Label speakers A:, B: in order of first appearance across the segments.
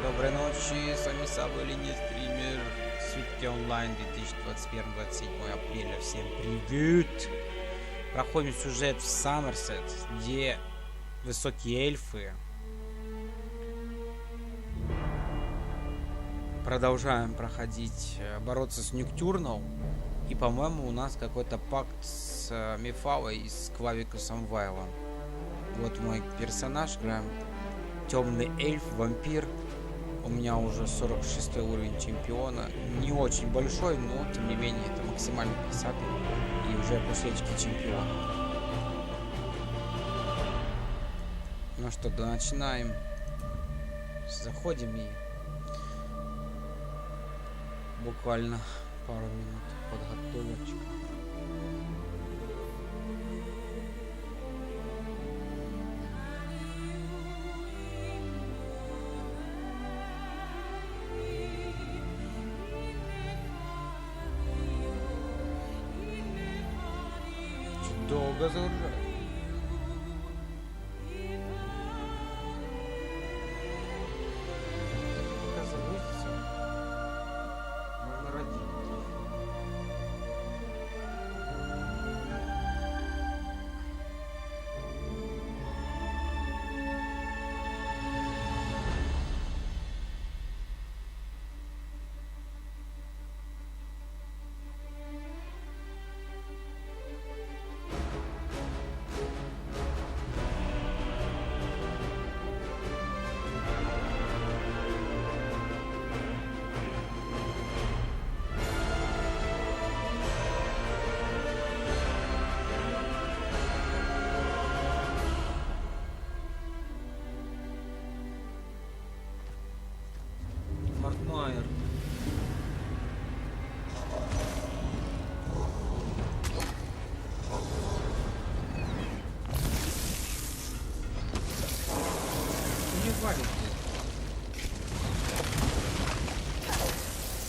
A: Доброй ночи, с вами Sabo или не стример. Свитки онлайн 2021-27 апреля. Всем привет! Проходим сюжет в Summerset, где высокие эльфы. Продолжаем проходить, бороться с Ноктюрнал. И, по-моему, у нас какой-то пакт с Мефалой и с Клавикусом Вайлом. Вот мой персонаж, играем темный эльф, вампир. У меня уже 46 уровень чемпиона. Не очень большой, но тем не менее это максимальный присад. И уже кусочки чемпиона. Ну что, да, начинаем. Заходим и буквально пару минут подготовочку. Долго загружать. Пока загрузится, можно родить. Майер. Не валит.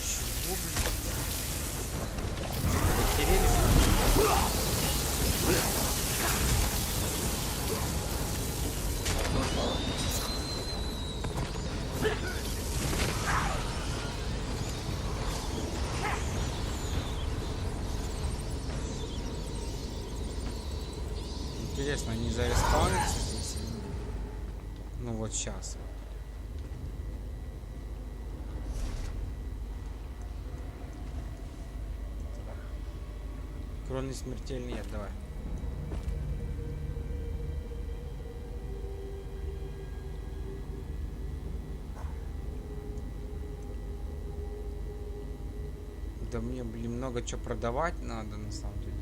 A: Чего, блин? Интересно, они зареспаунятся здесь? Ну вот сейчас. Кроны смертельный, нет, давай. Да мне, блин, много чего продавать надо на самом деле.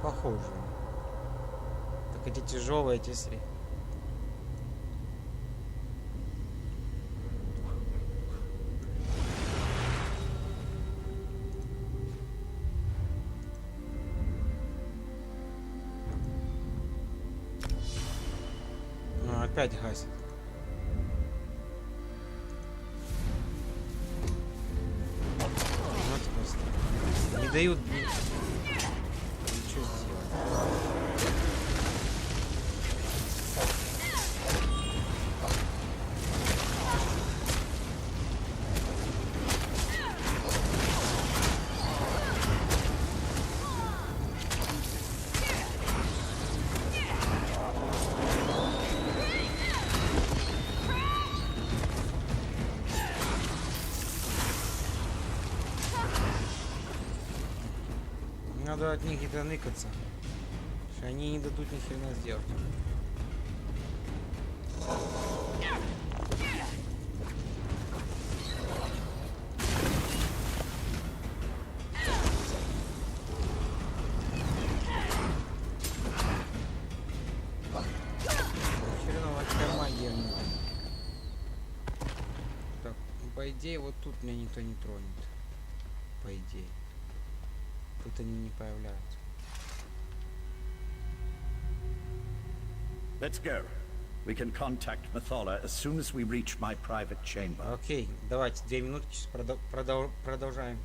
A: Похоже. Так эти тяжелые, эти сри. Ну, опять гасит. Вот просто. Не дают. Надо от них где-то ныкаться, что они не дадут ни хрена сделать. Хреновая магия. Так, по идее, вот тут меня никто не тронет. По идее. Тут они не появляются.
B: Let's go. We can contact Mathala as soon as we reach my private chamber.
A: Окей, давайте 2 минутки, продолжаем.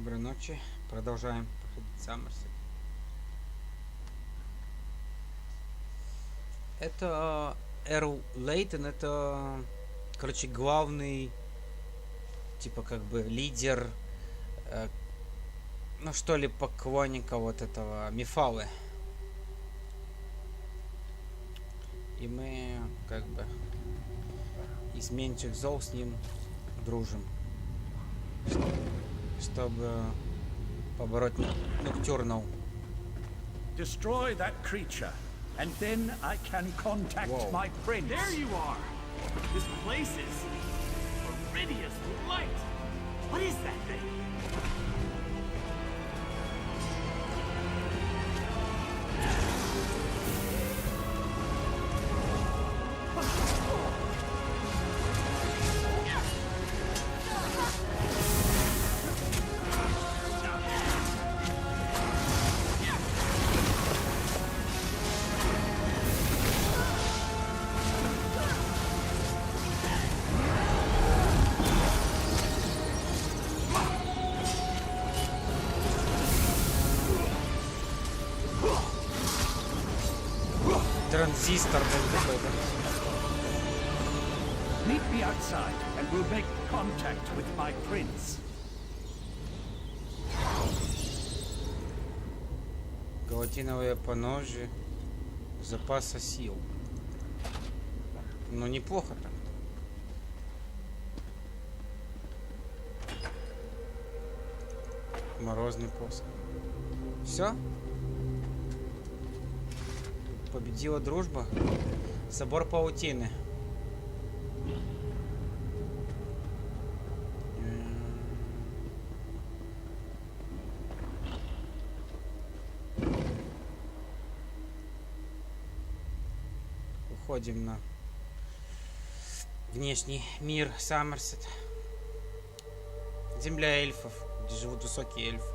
A: Доброй ночи. Продолжаем проходить Summerset. Это Эрл Лейтон, это, короче, главный, типа, как бы, лидер, ну, что ли, поклонника вот этого Мифалы. И мы, как бы, из меньших зол с ним дружим. Чтобы побороть Ноктюрнал.
B: Destroy that creature, and then I can contact my prince.
C: There you are! This place is already as light. What is that thing?
A: Транзистор был какой-то.
B: Meet me outside, and we'll make contact with my prince.
A: Галатиновые поножи. Запаса сил. Ну, неплохо так. Морозный посох. Все? Победила дружба. Собор паутины. Уходим на внешний мир Саммерсет. Земля эльфов, где живут высокие эльфы.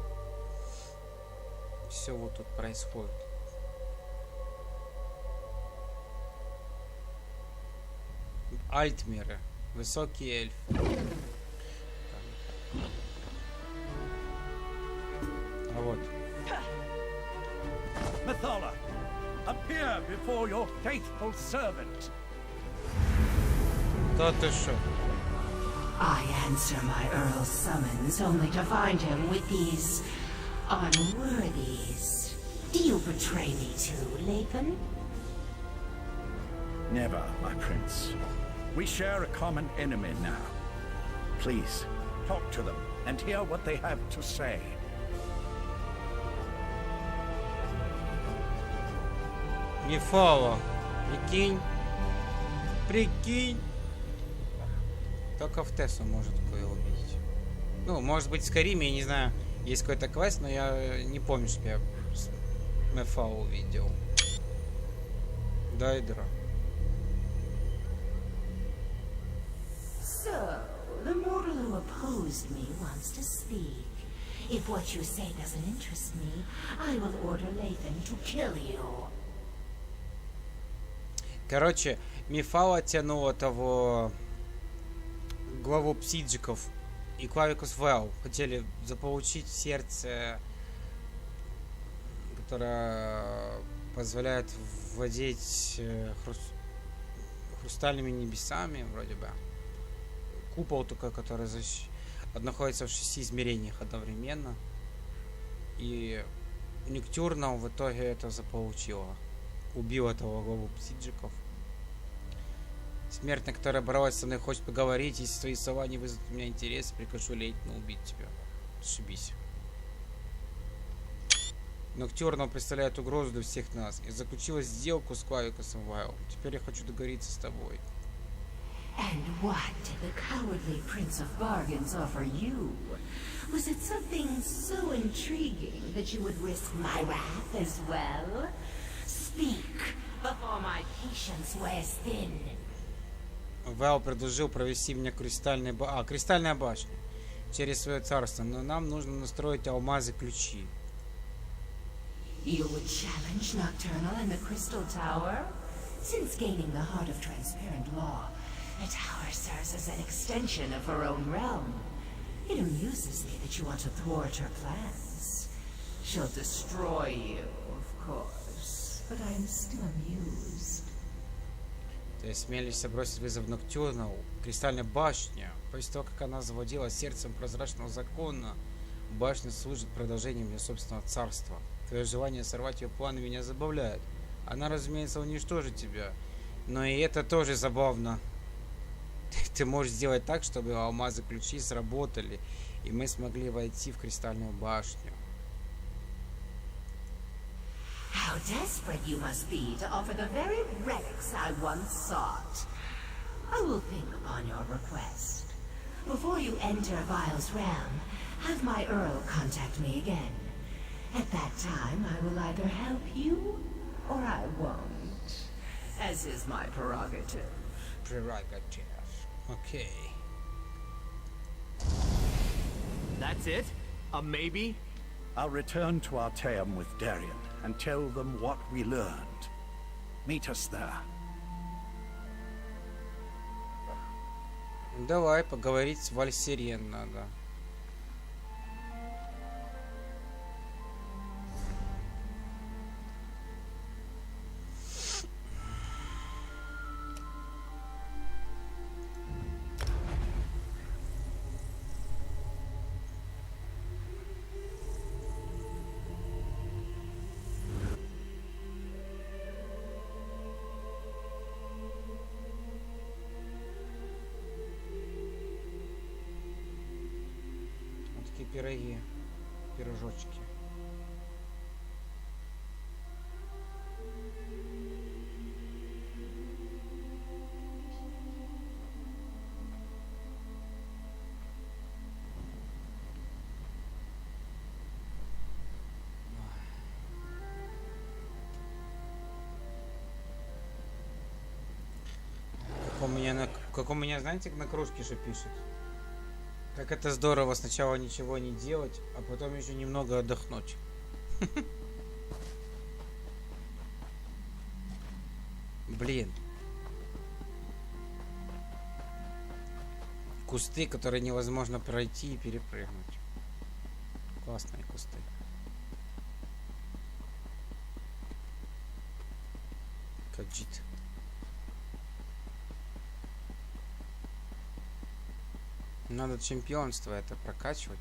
A: Все вот тут происходит. Альтмиры, высокие эльфы. А вот.
B: Methala, appear before your faithful servant.
A: Да ты шо?
D: I answer my Earl's summons only to find him with these unworthies. Do you betray me too, Lathan?
B: Never, my prince. We share a common enemy now. Please, talk to them and hear what they have to say.
A: Мифала. Прикинь. Прикинь. Только в Тессу может кое увидеть. Ну, может быть, в Скариме, я не знаю, есть какой-то квест, но я не помню, что я Мифалу увидел. Дайдра.
D: So, the mortal who opposed me wants to speak. If what you say doesn't interest me, I will order Lathan to kill you.
A: Короче, Мифала тянула того главу псиджиков и Клавикус Вэлл. Хотели заполучить сердце, которое позволяет владеть хрустальными небесами, вроде бы. Купол такой, который находится в 6 измерениях одновременно. И Ноктюрнал в итоге это заполучила. Убил этого главу псиджиков. Смертная, которая боролась со мной, хочет поговорить. Если твои слова не вызовут у меня интерес, прикажу Лейтну убить тебя. Ошибись. Ноктюрнал представляет угрозу для всех нас. Я заключила сделку с Клавикусом Вайлом. Теперь я хочу договориться с тобой.
D: And what did the cowardly Prince of Bargains offer you? Was it something so intriguing that you would risk my wrath as well? Speak, before my patience wears thin.
A: Вэлл предложил провести меня к Кристальная башня через свое царство, но нам нужно настроить алмазы-ключи.
D: You would challenge Nocturnal in the Crystal Tower? Since gaining the heart of transparent law, the tower serves as an extension of her own realm. It amuses me that you want to thwart her plans. She'll destroy you, of course, but I'm still amused.
A: Ты осмелишься бросить вызов Ноктюрнал, Кристальная башня. После того, как она завладела сердцем прозрачного закона, башня служит продолжением ее собственного царства. Твое желание сорвать ее планы меня забавляет. Она, разумеется, уничтожит тебя. Но и это тоже забавно. Ты можешь сделать так, чтобы алмазы ключи сработали, и мы смогли войти в Кристальную башню.
D: How desperate you must be to offer the very relics I once sought. I will think upon your request. Before you enter Vile's realm, have my Earl contact me again. At that time, I will either help you, or I won't. As is my prerogative.
A: Prerogative. Okay.
C: That's it? A maybe?
B: I'll return to Artaeum with Darien and tell them what we learned. Meet us there.
A: Давай поговорить с Вальсириен надо. Пироги, пирожочки. Как у меня, знаете, на кружке что пишет? Как это здорово сначала ничего не делать, а потом еще немного отдохнуть. Блин. Кусты, которые невозможно пройти и перепрыгнуть. Классные кусты. Каджит. Надо чемпионство это прокачивать.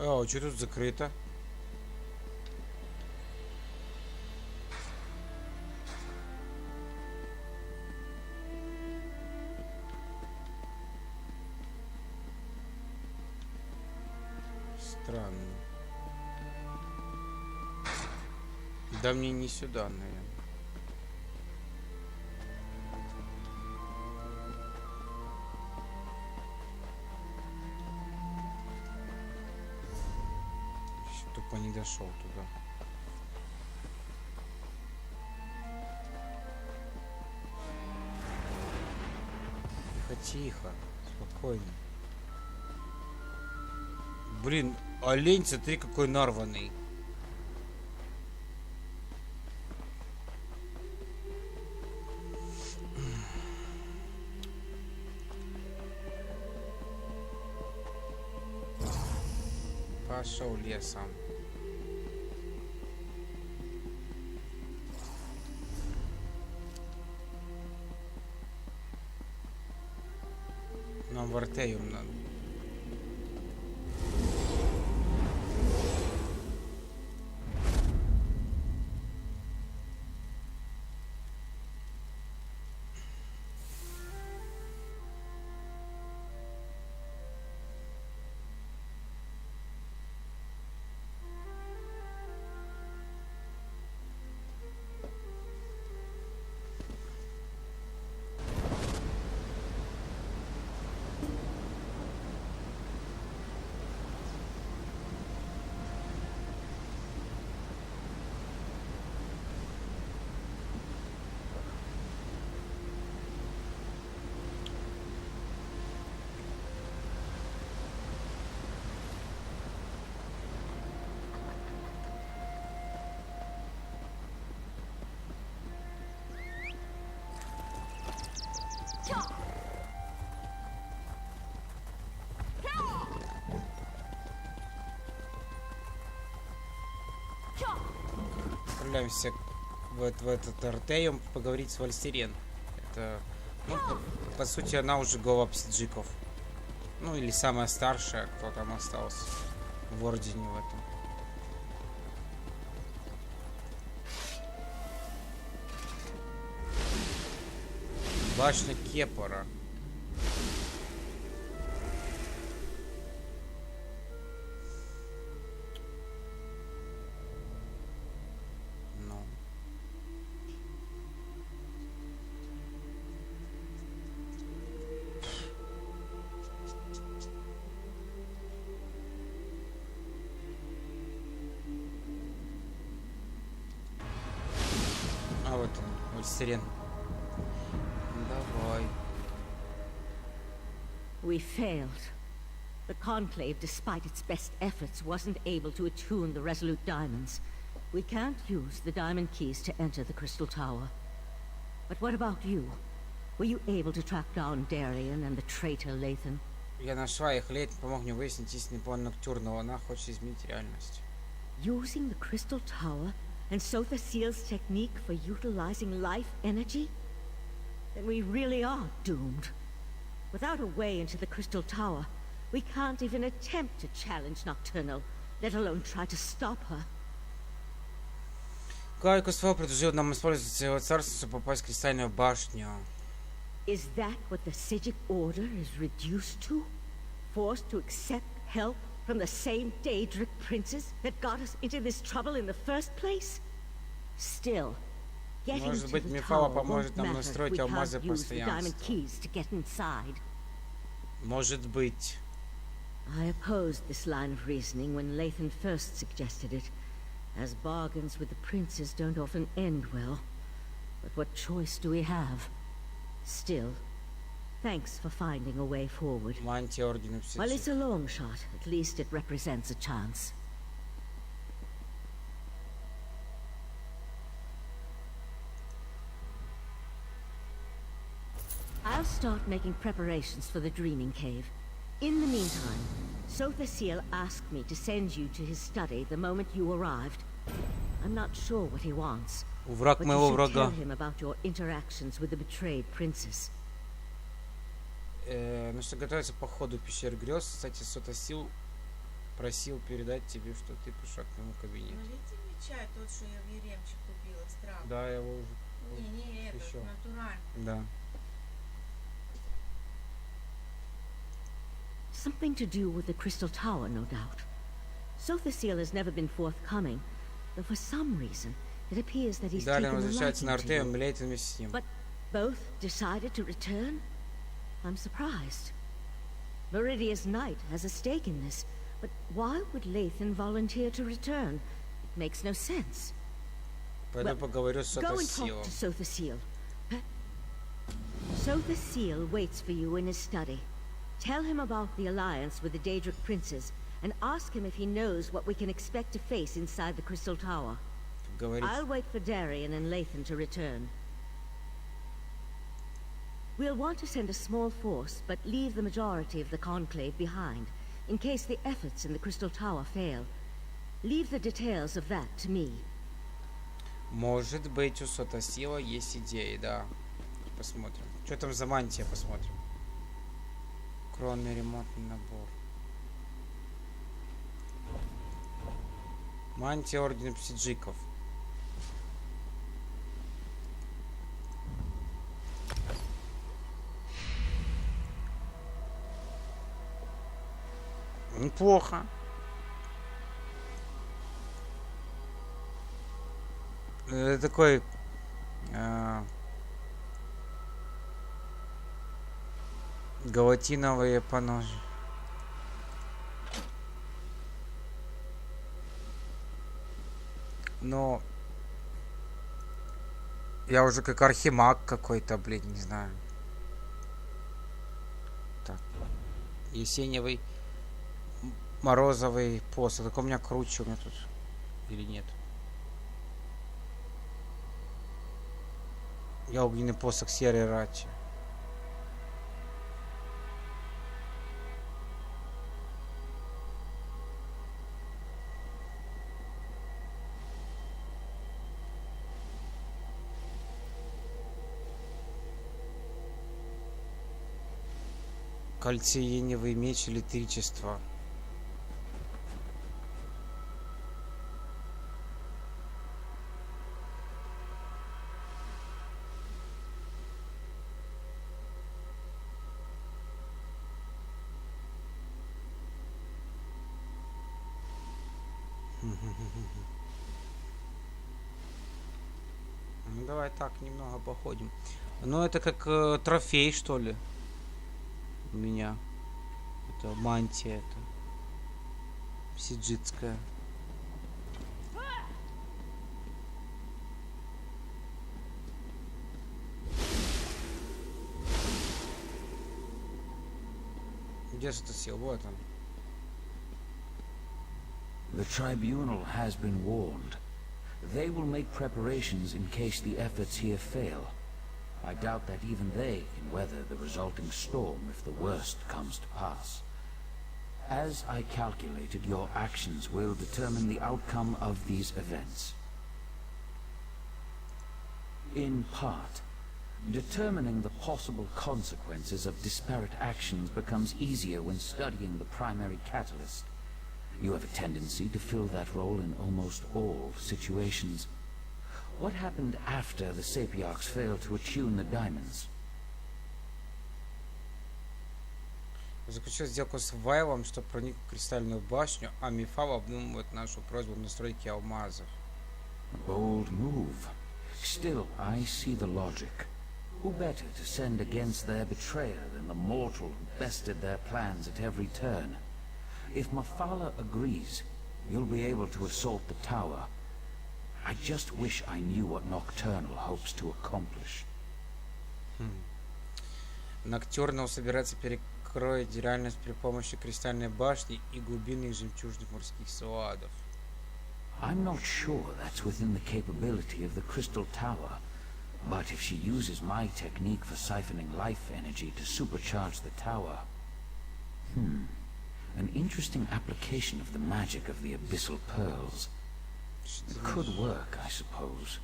A: А что тут закрыто? Странно. Да мне не сюда, наверное. Тупо не дошел туда. Тихо, тихо, спокойно. Блин, олень, смотри, какой нарванный. Пошел лесом. Нам в Артеюм надо. отправляемся в этот Артеюм поговорить с Вальстерен. Это, ну, по сути, она уже глава псиджиков. Ну, или самая старшая, кто там остался в Ордене в этом. Башня Кепора. Ну. А вот он, Вальстерен. Давай.
E: We failed. The Conclave, despite its best efforts, wasn't able to attune the Resolute Diamonds. We can't use the diamond keys to enter the Crystal Tower. But what about you? Were you able to track down Darian and the traitor Lathan?
A: Я нашла их. Лейтен помог мне выяснить истинный план Ноктюрного. Она хочет изменить реальность.
E: Using the Crystal Tower and Sotha Seal's technique for utilizing life energy? Then we really are doomed. Without a way into the Crystal Tower, we can't even attempt to challenge Nocturnal, let alone try to stop her.
A: Клавикус Фэл предложил нам использовать его царство, чтобы попасть в Кристальную башню.
E: Is that what the Sijic Order is reduced to? Forced to accept help from the same Daedric princes that got us into this trouble in the first place? Still, getting
A: Может
E: to
A: быть,
E: the
A: Мифала
E: tower
A: поможет
E: won't
A: нам
E: matter if
A: настроить
E: we
A: алмазы
E: can't use the diamond
A: постоянства.
E: keys to get inside.
A: Может быть.
E: I opposed this line of reasoning when Lathan first suggested it, as bargains with the princes don't often end well. But what choice do we have? Still, thanks for finding a way forward.
A: Мантия Ордена
E: While it's
A: Псиджиков.
E: a long shot, at least it represents a chance. I'll start making preparations for the Dreaming Cave. In the meantime, Sotha Seal asked me to send you to his study the moment you arrived. I'm not sure what he wants,
A: Враг
E: but
A: моего
E: you should tell
A: врага.
E: him about your interactions with the betrayed princess.
A: Ну что, готовится к походу в пещеру грез. Кстати, Сотасил просил передать тебе, что ты пришла к нему в кабинет.
F: Налейте мне чай, тот, что я в Еремче купила, с травой.
A: Да, я его уже...
F: Не этот,
A: еще.
F: натуральный.
A: Да.
E: Something to do with the Crystal Tower, no doubt. Sotha Seal has never been forthcoming, though for some reason it appears that he's
A: Далее он
E: taken a
A: возвращается на
E: liking to you.
A: Артеюм, Лейтен вместе с ним.
E: But both decided to return? I'm surprised. Viridia's Knight has a stake in this, but why would Lathan volunteer to return? It makes no sense.
A: Пойду поговорю с
E: Go and talk
A: Сотасилом.
E: to Sotha Seal. Sotha Seal waits for you in his study. Tell him about the alliance with the Daedric princes, and ask him if he knows what we can expect to face inside the Crystal Tower.
A: Говорить.
E: I'll wait for Darian and Lathan to return. We'll want to send a small force, but leave the majority of the Conclave behind, in case the efforts in the Crystal Tower fail. Leave the details of that to me.
A: Может быть, у Сотасила есть идеи, да. Посмотрим. Что там за мантия, посмотрим. Кронный ремонтный набор. Мантия Ордена Псиджиков. Неплохо. Такой галатиновые поножи. Но я уже как архимаг какой-то, блин, не знаю. Так. Есеневый морозовый посох. Так у меня круче у меня тут. Или нет? Я огненный посох серой рати. Кальциеневый меч электричества. Ну давай так немного походим. Ну это как трофей, что ли? У меня. Это мантия, это сиджитская. Где же ты сел? Вот он.
G: The tribunal has been warned. They will make preparations in case the efforts here fail. I doubt that even they can weather the resulting storm if the worst comes to pass. As I calculated, your actions will determine the outcome of these events. In part, determining the possible consequences of disparate actions becomes easier when studying the primary catalyst. You have a tendency to fill that role in almost all situations. What happened after the Sapiarchs failed to attune the diamonds?
A: Заключил сделку с Вайлом, чтобы проник в Кристальную башню, а Мифал обдумывает нашу просьбу настройки алмазов.
G: Bold move. Still, I see the logic. Who better to send against their betrayer than the mortal who bested their plans at every turn? If Mafala agrees, you'll be able to assault the tower. I just wish I knew what Nocturnal hopes to accomplish.
A: Ноктюрнал собирается перекроить реальность при помощи Кристальной башни и глубинных жемчужных морских сладов.
G: I'm not sure that's within the capability of the Crystal Tower, but if she uses my technique for siphoning life energy to supercharge the tower... An interesting application of the magic of the Abyssal Pearls. It could work, I suppose.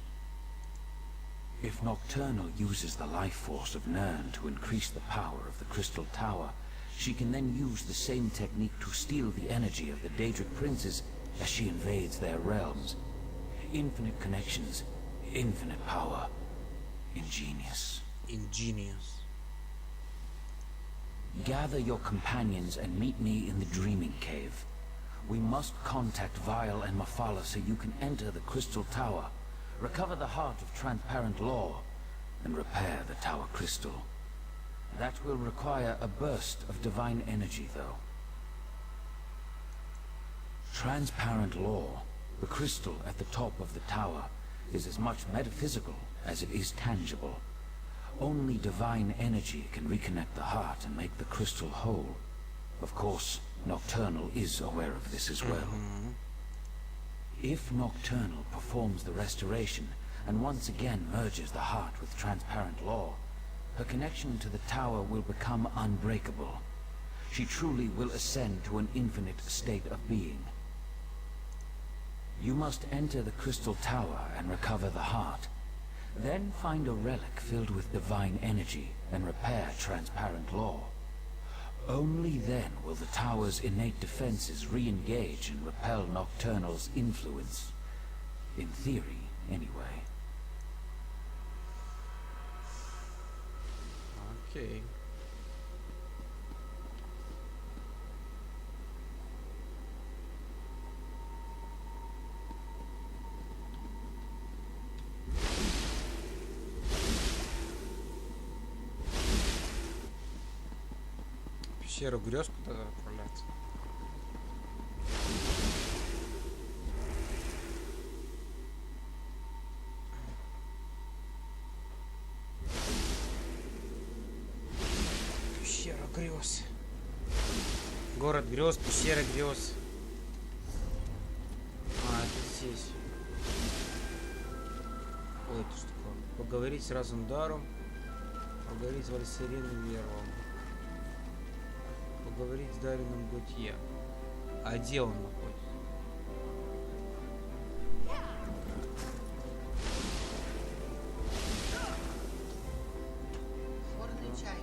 G: If Nocturnal uses the life force of Nern to increase the power of the Crystal Tower, she can then use the same technique to steal the energy of the Daedric Princes as she invades their realms. Infinite connections, infinite power. Ingenious.
A: Ingenious.
G: Gather your companions and meet me in the Dreaming Cave. We must contact Vile and Mafala so you can enter the Crystal Tower, recover the heart of transparent law, and repair the Tower Crystal. That will require a burst of divine energy, though. Transparent law, the crystal at the top of the tower, is as much metaphysical as it is tangible. Only divine energy can reconnect the heart and make the crystal whole. Of course, Nocturnal is aware of this as well. If Nocturnal performs the restoration and once again merges the heart with transparent law, her connection to the tower will become unbreakable. She truly will ascend to an infinite state of being. You must enter the Crystal Tower and recover the heart. Then find a relic filled with divine energy and repair transparent law. Only then will the tower's innate defenses re-engage and repel Nocturnal's influence. In theory, anyway.
A: Окей. Пещеру грез куда отправляться. Пещера грез. Город грез, пещера грез. А, это здесь. Ой, это что такое? Поговорить с Разумдаром. Поговорить с Вальсерином Веровым. Поговорить с Дарином Готье. А где он находится?
F: Горный чай.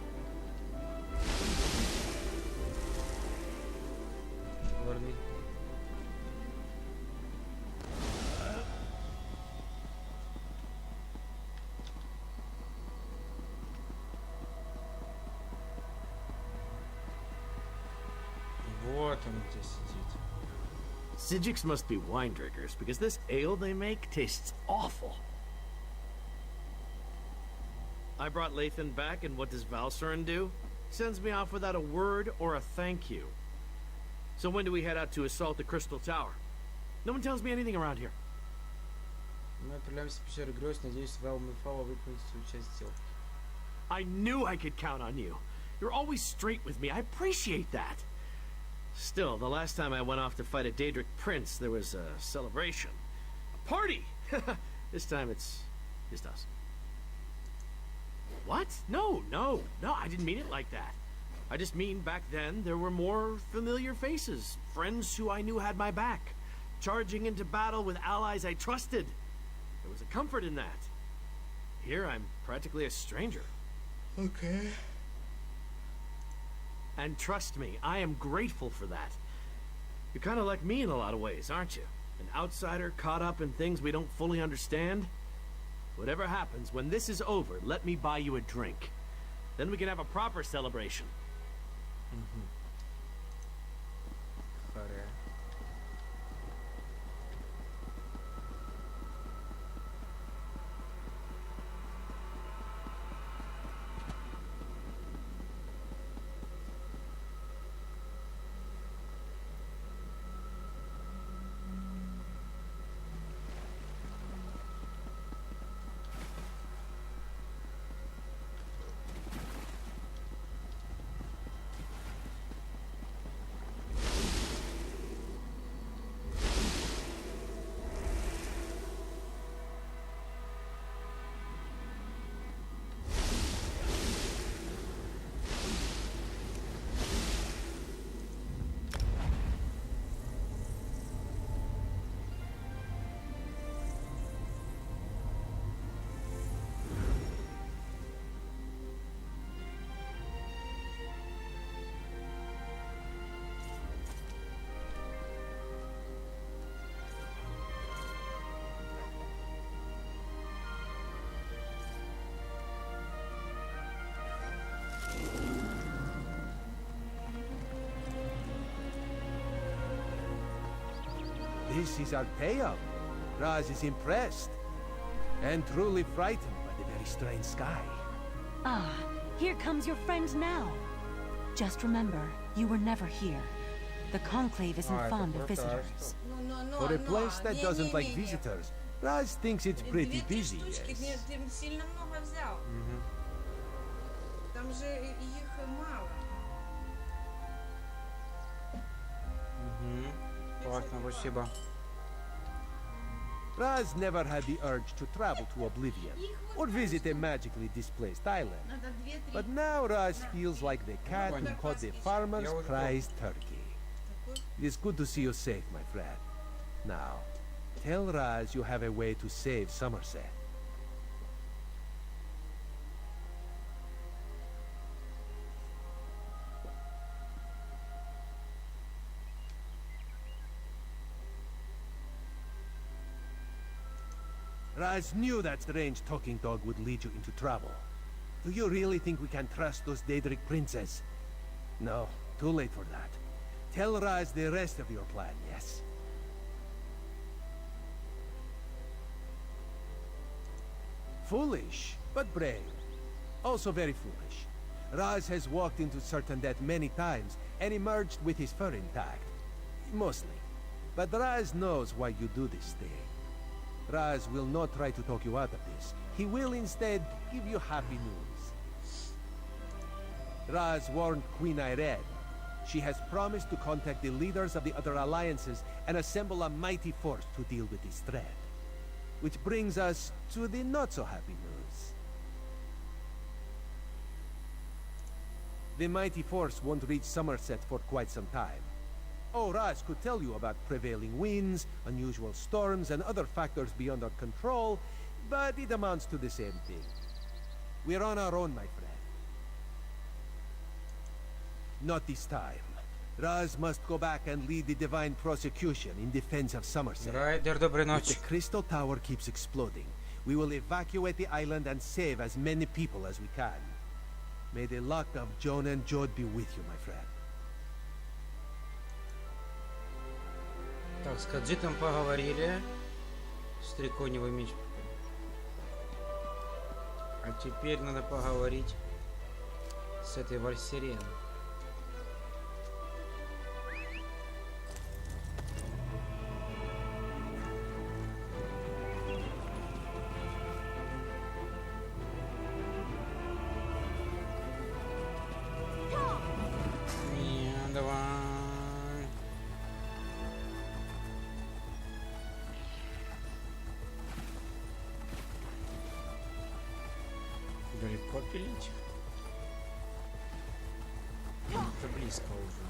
A: Вот он здесь сидит.
C: Sijiks must be wine drinkers, because this ale they make tastes awful. I brought Lathan back, and what does Valsurin do? Sends me off without a word or a thank you. So when do we head out to assault the Crystal Tower? No one tells me anything around here.
A: Мы отправляемся в пещеру грез, надеюсь, Вэл Мефала выполнит свою часть сделки.
C: I knew I could count on you. You're always straight with me. I appreciate that. Still, the last time I went off to fight a Daedric prince, there was a celebration. A party! This time it's just us. What? No, I didn't mean it like that. I just mean back then there were more familiar faces, friends who I knew had my back, charging into battle with allies I trusted. There was a comfort in that. Here I'm practically a stranger.
A: Okay.
C: And trust me, I am grateful for that. You're kind of like me in a lot of ways, aren't you? An outsider caught up in things we don't fully understand. Whatever happens, when this is over, let me buy you a drink. Then we can have a proper celebration.
A: Харе.
H: This is our payout. Raz is impressed and truly frightened by the very strange sky.
I: Ah, here comes your friend now. Just remember, you were never here. The Conclave isn't fond of visitors.
H: For a place that doesn't like visitors, Raz thinks it's pretty busy,
F: штучки,
H: yes.
F: ты сильно много взял. Там же их мало.
A: Классно, спасибо.
H: Raz never had the urge to travel to Oblivion or visit a magically displaced island.
F: Надо 2-3.
H: But now Raz feels like the cat who caught the farmer's prized turkey. It is good to see you safe, my friend. Now, tell Raz you have a way to save Summerset. Raz knew that strange talking dog would lead you into trouble. Do you really think we can trust those Daedric princes? No, too late for that. Tell Raz the rest of your plan, yes? Foolish, but brave. Also very foolish. Raz has walked into certain death many times and emerged with his fur intact. Mostly. But Raz knows why you do this thing. Raz will not try to talk you out of this. He will instead give you happy news. Raz warned Queen Ired. She has promised to contact the leaders of the other alliances and assemble a mighty force to deal with this threat. Which brings us to the not-so-happy news. The mighty force won't reach Summerset for quite some time. Oh, Raz could tell you about prevailing winds, unusual storms, and other factors beyond our control, but it amounts to the same thing. We're on our own, my friend. Not this time. Raz must go back and lead the divine prosecution in defense of Summerset.
A: Райдер, доброй
H: If
A: ночи.
H: the Crystal Tower keeps exploding, we will evacuate the island and save as many people as we can. May the luck of Joan and Jode be with you, my friend.
A: Так, с Каджитом поговорили. Стреконевый меч. А теперь надо поговорить с этой Вальсиреной. Давай. Далеко пилить? Это близко уже.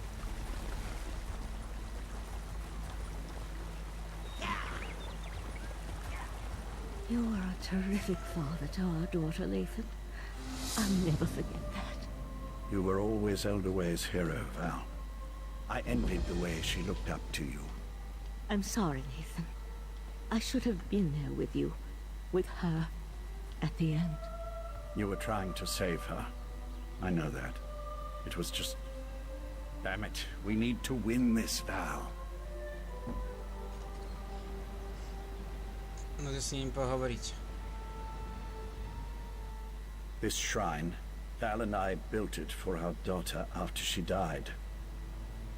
E: You are a terrific father to our daughter, Lathan. I'll never forget that.
B: You were always Elderway's hero, Val. I envied the way she looked up to you.
E: I'm sorry, Lathan. I should have been there with you, with her, at the end.
B: You were trying to save her. I know that. It was just... Damn it, we need to win this, Val.
A: Надо с ним поговорить.
B: This shrine, Val and I built it for our daughter after she died.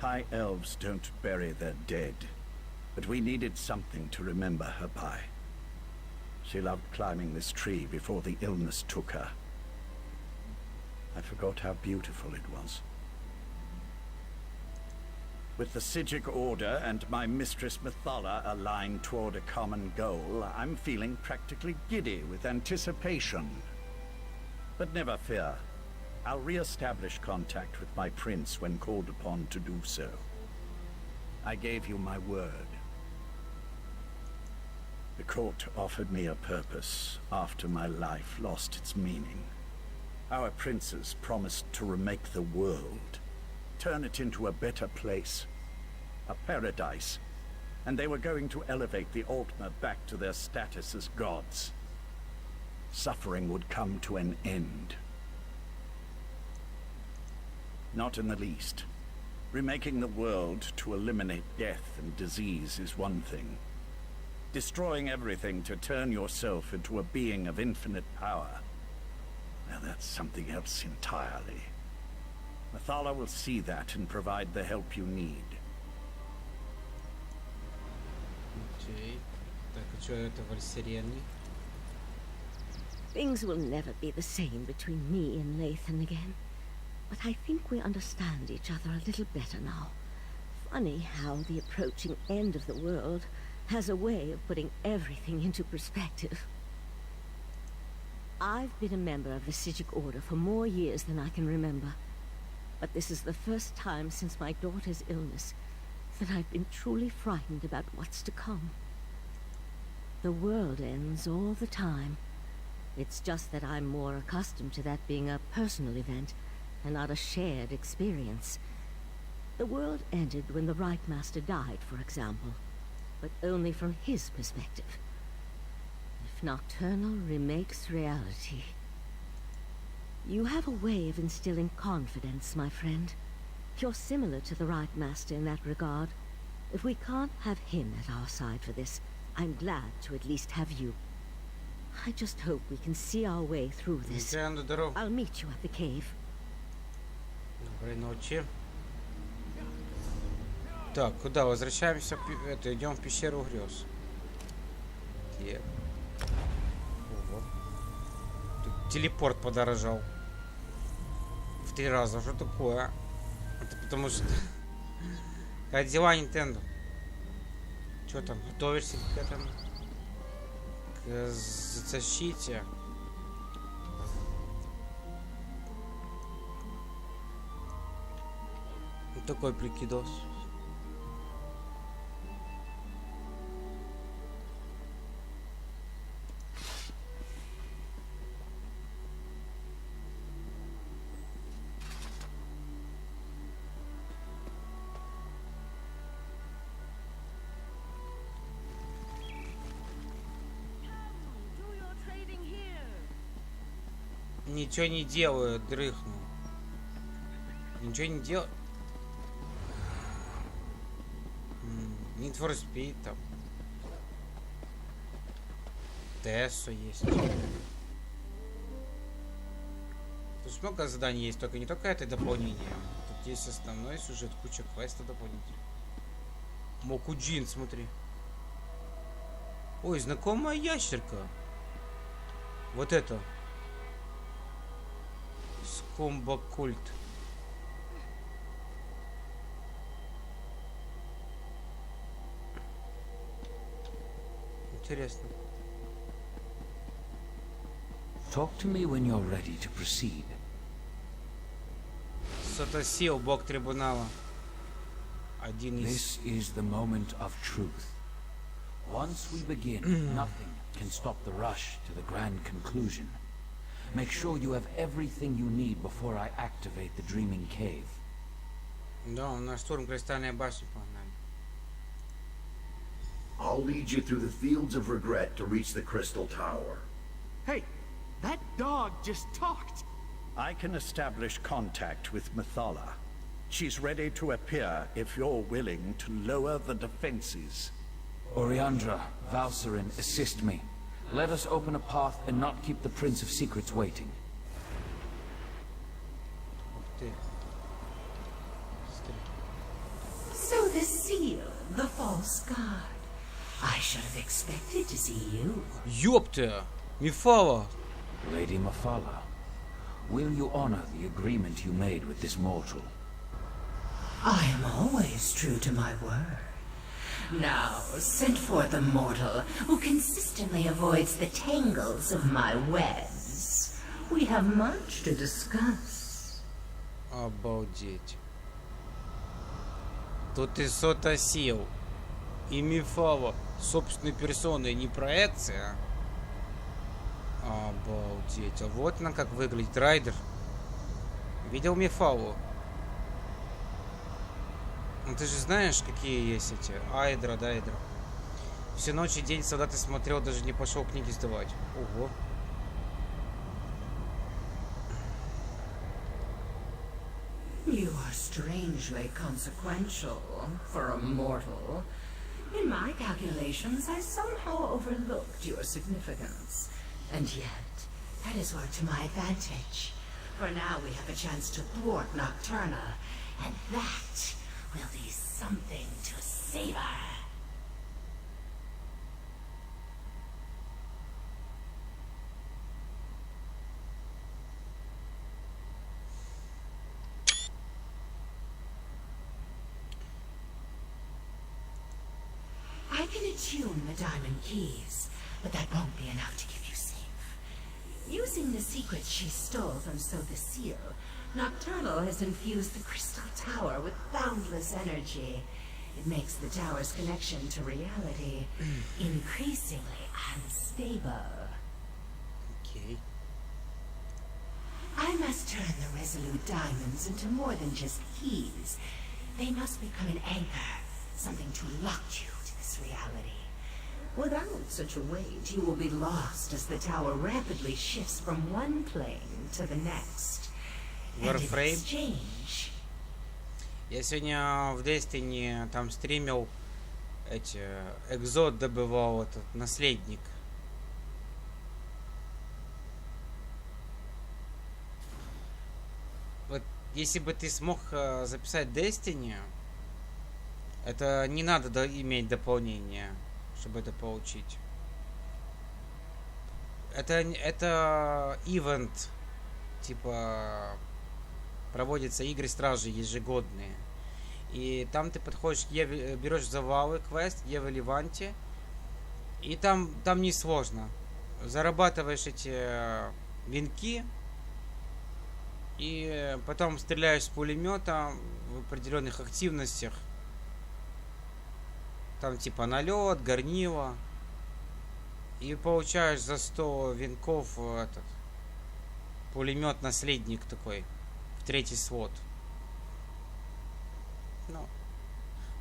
B: High elves don't bury their dead, but we needed something to remember her by. She loved climbing this tree before the illness took her. I forgot how beautiful it was. With the Sijic Order and my mistress Methala aligned toward a common goal, I'm feeling practically giddy with anticipation. But never fear. I'll re-establish contact with my prince when called upon to do so. I gave you my word. The court offered me a purpose after my life lost its meaning. Our princes promised to remake the world, turn it into a better place, a paradise, and they were going to elevate the Altmer back to their status as gods. Suffering would come to an end. Not in the least. Remaking the world to eliminate death and disease is one thing. Destroying everything to turn yourself into a being of infinite power, now that's something else entirely. Methala will see that and provide the help you need.
A: Окей. Так, а что это Вальсирены?
E: Things will never be the same between me and Lathan again. But I think we understand each other a little better now. Funny how the approaching end of the world has a way of putting everything into perspective. I've been a member of the Sijic Order for more years than I can remember. But this is the first time since my daughter's illness that I've been truly frightened about what's to come. The world ends all the time. It's just that I'm more accustomed to that being a personal event and not a shared experience. The world ended when the Right Master died, for example, but only from his perspective. If Nocturnal remakes reality... You have a way of instilling confidence, my friend. You're similar to the Right Master in that regard. If we can't have him at our side for this, I'm glad to at least have you. I just hope we can see our way through this. I'll meet you at the cave.
A: Доброй ночи. Так, куда? Возвращаемся, это, идем в пещеру грез. Где? Ого. Тут телепорт подорожал. В 3 раза. Что такое? Это потому что... Как дела, Nintendo? Что там? Готовишься к этому? К защите? Вот такой прикидос. Ничего не делаю, дрыхну. Ничего не делаю. Need for Speed там. Тессу есть. Тут много заданий есть, только не только это дополнение. Тут есть основной сюжет, куча квестов дополнительных. Мокуджин, смотри. Ой, знакомая ящерка. Вот это. Скомбокульт. Интересно.
G: Talk to me when you're ready to proceed.
A: Сотосил, бог трибунала. Один из...
G: This is the moment of truth. Once we begin, nothing can stop the rush to the grand conclusion. Make sure you have everything you need before I activate the Dreaming Cave.
A: Да, у нас штурм Кристальной башни погнали.
J: I'll lead you through the fields of regret to reach the Crystal Tower.
C: Hey, that dog just talked.
B: I can establish contact with Mathala. She's ready to appear if you're willing to lower the defenses.
G: Oriandra, Valsarin, assist me. Let us open a path and not keep the Prince of Secrets waiting.
D: So the seal, the false god. I should have expected to see you.
A: Ёпта! Мифала!
G: Lady Mafala, will you honor the agreement you made with this mortal?
D: I am always true to my word. Now, send forth a mortal who consistently avoids the tangles of my webs. We have much to discuss.
A: Обалдеть. Тут и Сотосил, и Мифала собственной персоной, не проекция. Обалдеть. А вот она как выглядит, Райдер. Видел Мифалу? Ну ты же знаешь, какие есть эти Айдра, Дайдра. Всю ночь и день солдаты смотрел, даже не пошел книги сдавать. Ого.
D: You are strangely consequential for a mortal. In my calculations, I somehow overlooked your significance. And yet, that is worked to my advantage. For now we have a chance to thwart Nocturna, and that will be something to savor. I can attune the diamond keys, but that won't be enough to keep you safe. Using the secrets she stole from So the Seal, Nocturnal has infused the Crystal Tower with boundless energy. It makes the tower's connection to reality increasingly unstable.
A: Okay.
D: I must turn the Resolute Diamonds into more than just keys. They must become an anchor, something to lock you to this reality. Without such a weight, you will be lost as the tower rapidly shifts from one plane to the next. And in
A: Warframe.
D: exchange...
A: Я сегодня в Destiny там стримил эти экзот добывал этот наследник. Вот если бы ты смог записать Destiny, это не надо иметь дополнение, чтобы это получить. Это ивент, типа проводятся игры стражи ежегодные. И там ты подходишь, берешь завалы, квест, Ева Леванте. И там не сложно. Зарабатываешь эти венки. И потом стреляешь с пулемета в определенных активностях. Там типа налет, горнило. И получаешь за 100 венков этот пулемет наследник такой. В третий слот. Ну,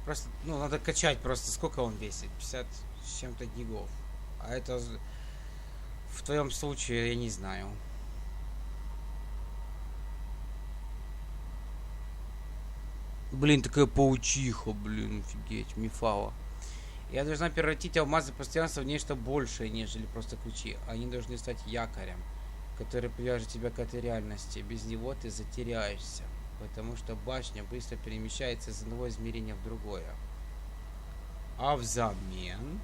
A: просто, надо качать просто. Сколько он весит? 50 с чем-то гигов. А это в твоем случае я не знаю. Блин, такая паучиха, блин, офигеть, Мифала. Я должна превратить алмазы постоянства в нечто большее, нежели просто ключи. Они должны стать якорем, который привяжет тебя к этой реальности. Без него ты затеряешься, потому что башня быстро перемещается из одного измерения в другое. А взамен...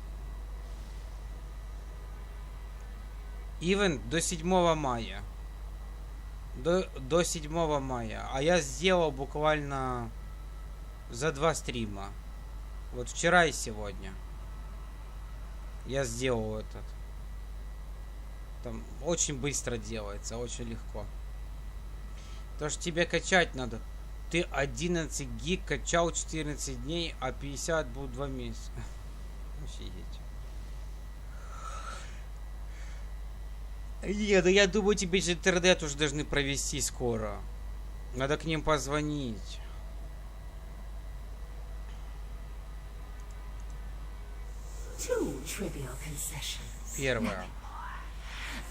A: Ивент до 7 мая. До 7 мая. А я сделал буквально за 2 стрима. Вот вчера и сегодня. Я сделал этот. Там очень быстро делается, очень легко. То, что тебе качать надо. Ты 11 гиг качал 14 дней, а 50 будут 2 месяца. Офигеть. Нет, да я думаю, тебе же интернет уже должны провести скоро. Надо к ним позвонить. Первое.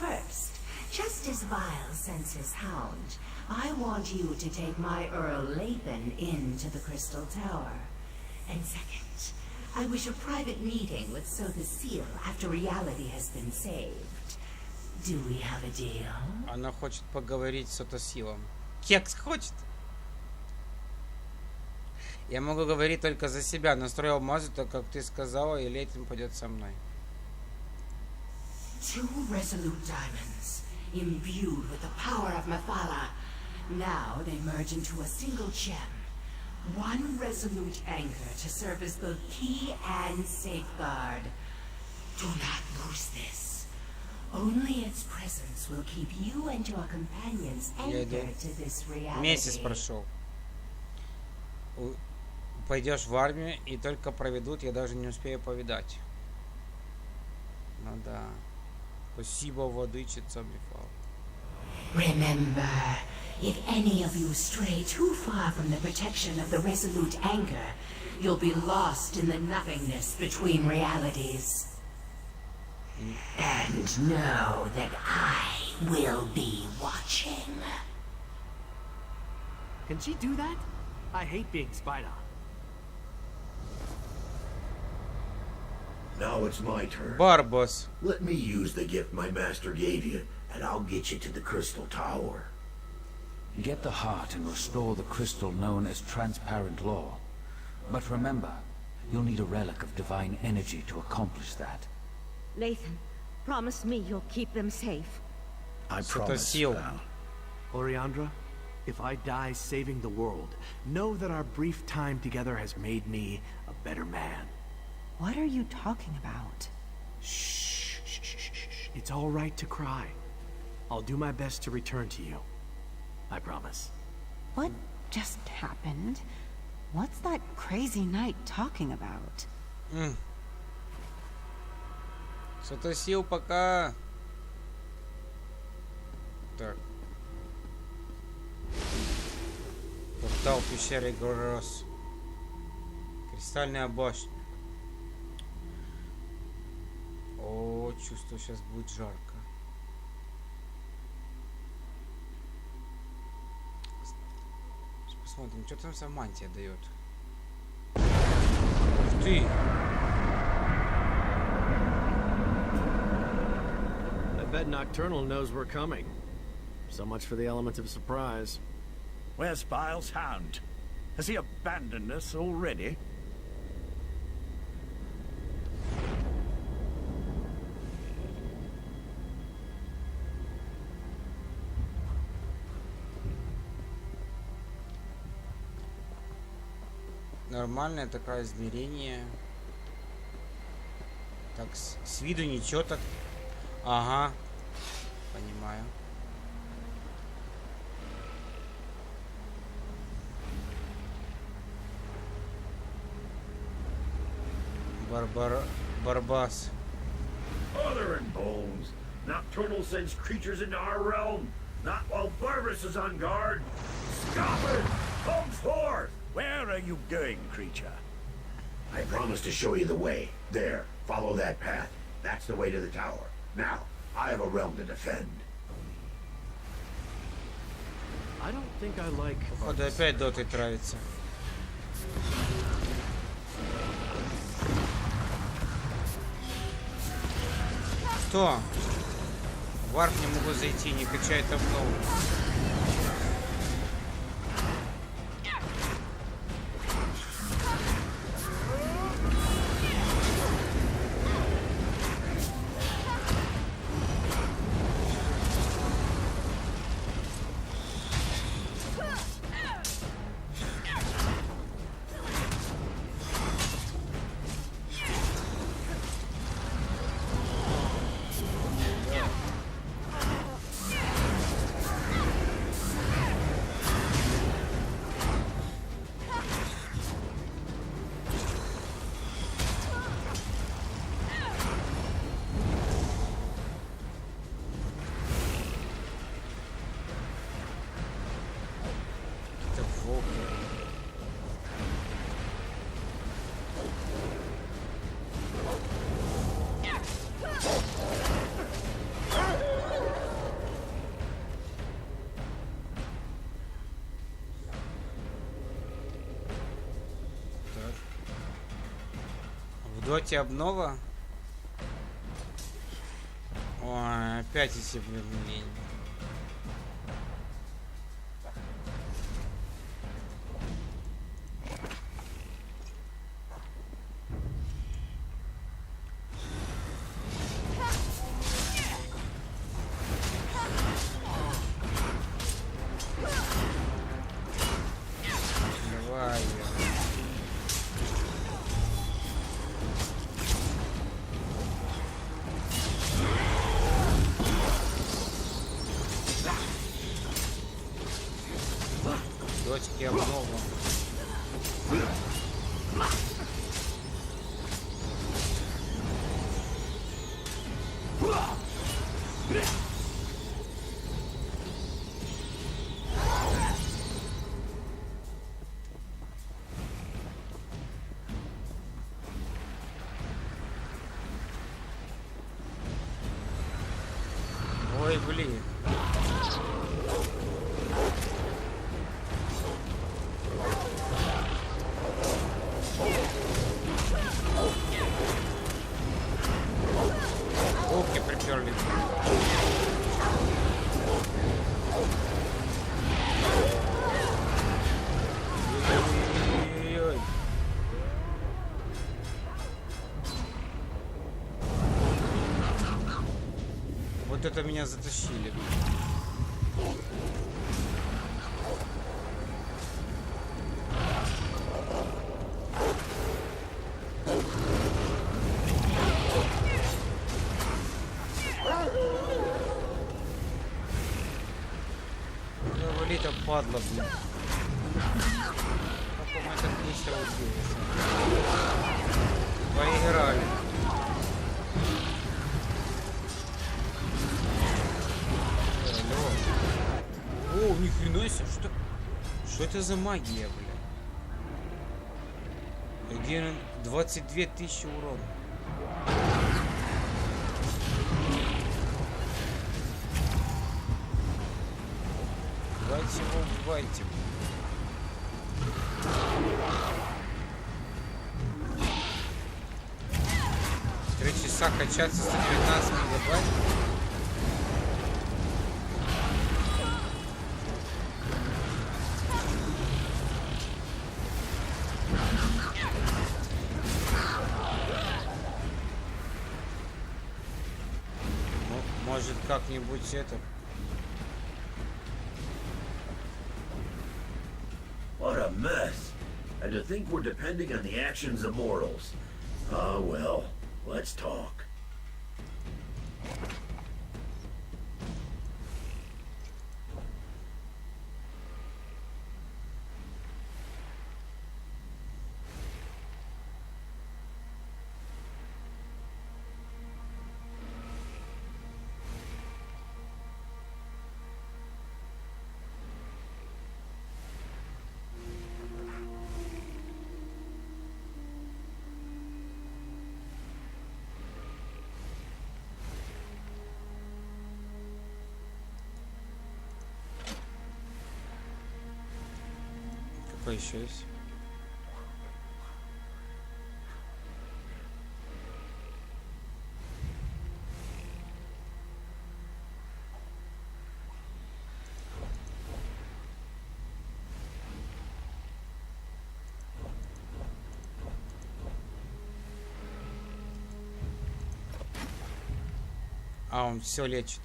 D: First, just as Vile sends his hound, I want you to take my Earl Lathan into the Crystal Tower. And second, I wish a private meeting with Sotha Seal after reality has been saved. Do we have a deal?
A: Она хочет поговорить с Сотосилом. Кекс хочет. Я могу говорить только за себя. Настроил мазу, так как ты сказала, и Лейтон пойдет со мной.
D: 2 resolute diamonds, imbued with the power of Mephala. Now they merge into a single gem. 1 resolute anchor to serve as both key and safeguard. Do not lose this. Only its presence will keep you and your companions anchored to this reality.
A: Месяц прошел. Пойдешь в армию, и только проведут, я даже не успею повидать. Ну да. Спасибо, владычица Мифал.
D: Remember, if any of you stray too far from the protection of the resolute anchor, you'll be lost in the nothingness between realities. And know that I will be watching.
C: Can she do that? I hate being spied on.
J: Now it's my turn.
A: Барбос.
J: Let me use the gift my master gave you, and I'll get you to the Crystal Tower.
G: Get the heart and restore the crystal known as transparent law. But remember, you'll need a relic of divine energy to accomplish that.
E: Lathan, promise me you'll keep them safe.
B: I promise, Val.
C: Oriandra, if I die saving the world, know that our brief time together has made me a better man.
I: What are you talking about?
C: Shh, shh, shh, shh, shh. It's all right to cry. I'll do my best to return to you. I promise.
I: What just happened? What's that crazy knight talking about?
A: Сотосил пока. Так. Портал пещеры Горос. Кристальная башня. О, чувствую, сейчас будет жарко. Посмотрим, что там вся мантия дает. Ух ты!
C: I bet Nocturnal knows we're coming. So much for the element of surprise.
B: Where's Vile's hound? Has he abandoned us already?
A: Нормальное такое измерение. Так, с виду ничего так. Ага. Понимаю. Барбас.
J: Mother and bones. Nocturnal sends creatures into our realm. Not while Barbarous is on guard. Scoffers, come forth!
B: Where are you going, creature?
J: I promise to show you the way. There, follow that path. That's the way to the tower. Now, I have a realm to defend.
C: I don't think I like...
A: Походу опять доты травится. Что? В арк не могу зайти, не качает обнову. В доте обнова? Ой, опять эти блин. Давай. Дочки обнова. Ой, блин. Волки приперли. Ой-ой-ой. Вот это меня затащили. Вали-то падла, блин. Как мы так нищего убились. Поиграли. О, ни хрена себе, что это за магия, бля? Где 22 тысячи урона. Убивайте его, убивайте. 3 часа качаться 119 мегабайт. Может как-нибудь это.
J: What a mess. And to think we're depending on the actions of mortals. Ah, well, let's talk.
A: Какой еще есть? А, он все лечит.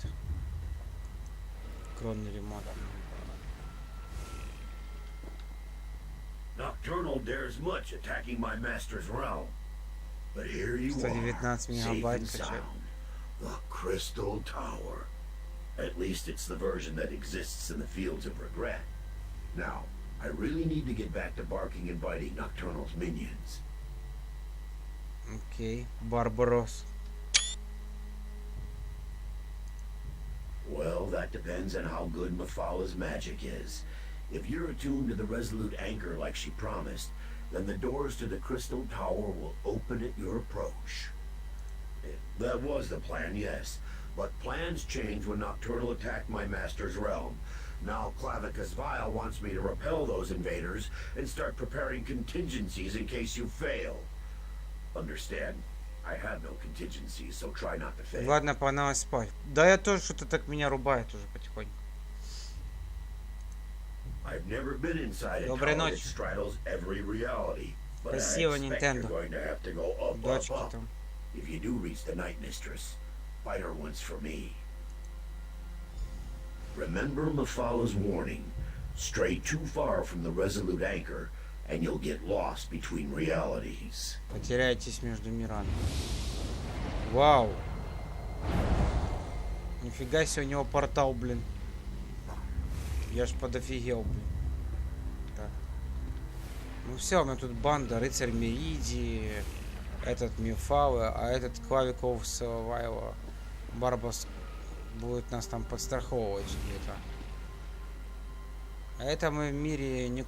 A: Кронный ремонт.
J: Nocturnal dares much attacking my master's realm. But here you are,
A: 119
J: safe
A: мегабайт
J: and
A: качает.
J: sound. The Crystal Tower. At least it's the version that exists in the Fields of Regret. Now, I really need to get back to barking and biting Nocturnal's minions.
A: Окей, Барбарос.
J: Well, that depends on how good Mephalah's magic is. If you're attuned to the Resolute Anchor like she promised, then the doors to the Crystal Tower will open at your approach. That was the plan, yes. But plans change when Nocturnal attacked my master's realm. Now Clavicus Vile wants me to repel those invaders and start preparing contingencies in case you fail. Understand? I have no contingencies, so try not to fail.
A: Ладно, пора спать. Да, я тоже что-то так меня рубает уже потихоньку.
J: I've never been inside a
A: Доброй
J: tower that
A: ночи.
J: straddles every reality, but I
A: Спасибо,
J: expect
A: Nintendo.
J: you're going to have to go up,
A: Удачки
J: up, up.
A: там.
J: If you do reach the Night Mistress, fight her once for me. Remember Mephalah's warning. Stray too far from the Resolute Anchor, and you'll get lost between realities.
A: Потеряйтесь между мирами. Вау. Нифига себе, у него портал, блин. Я ж подофигел, блин. Так. Ну все, у меня тут банда. Рыцарь Меридии, этот Мефалы, а этот Клавиков Савайла. Барбас будет нас там подстраховывать где-то. А это мы в мире,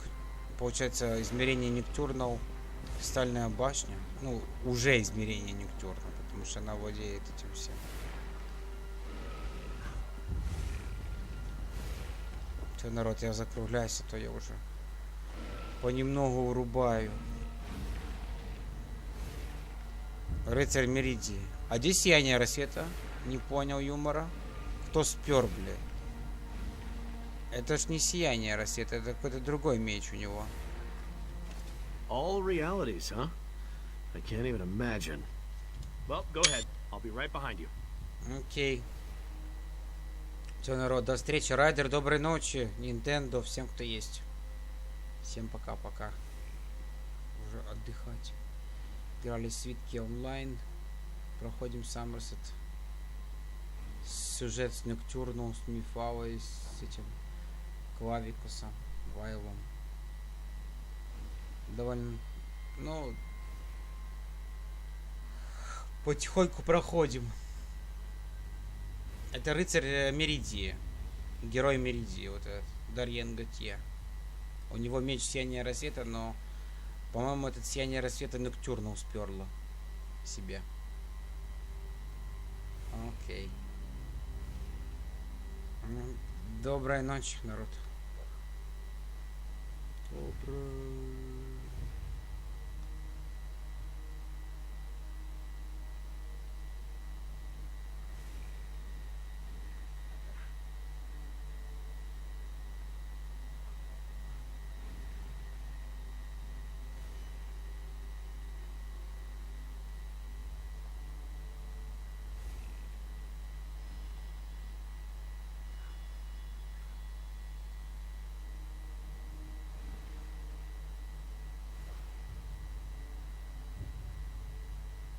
A: получается, измерение Никтюрнал, Кристальная башня. Ну, уже измерение Никтюрна, потому что она владеет этим всем. Все, народ, я закругляюсь, а то я уже понемногу урубаю. Рыцарь Меридии. А где сияние рассвета? Не понял юмора. Кто спер, блядь? Это ж не сияние рассвета, это какой-то другой меч у него.
C: All realities, huh? I can't even imagine. Well, go ahead. I'll be right behind you.
A: Окей. Все, народ, до встречи. Райдер, доброй ночи. Nintendo, всем, кто есть. Всем пока-пока. Уже отдыхать. Играли свитки онлайн. Проходим Summerset. Сюжет с Ноктюрном, с Мефалой, с этим Клавикусом, Вайлом. Довольно, ну, потихоньку проходим. Это рыцарь Меридии. Герой Меридии, вот этот, Дарьен Готье. У него меч сияния рассвета, но, по-моему, этот сияние рассвета Ноктюрна усперло себе. Окей. Доброй ночи, народ. Доброй.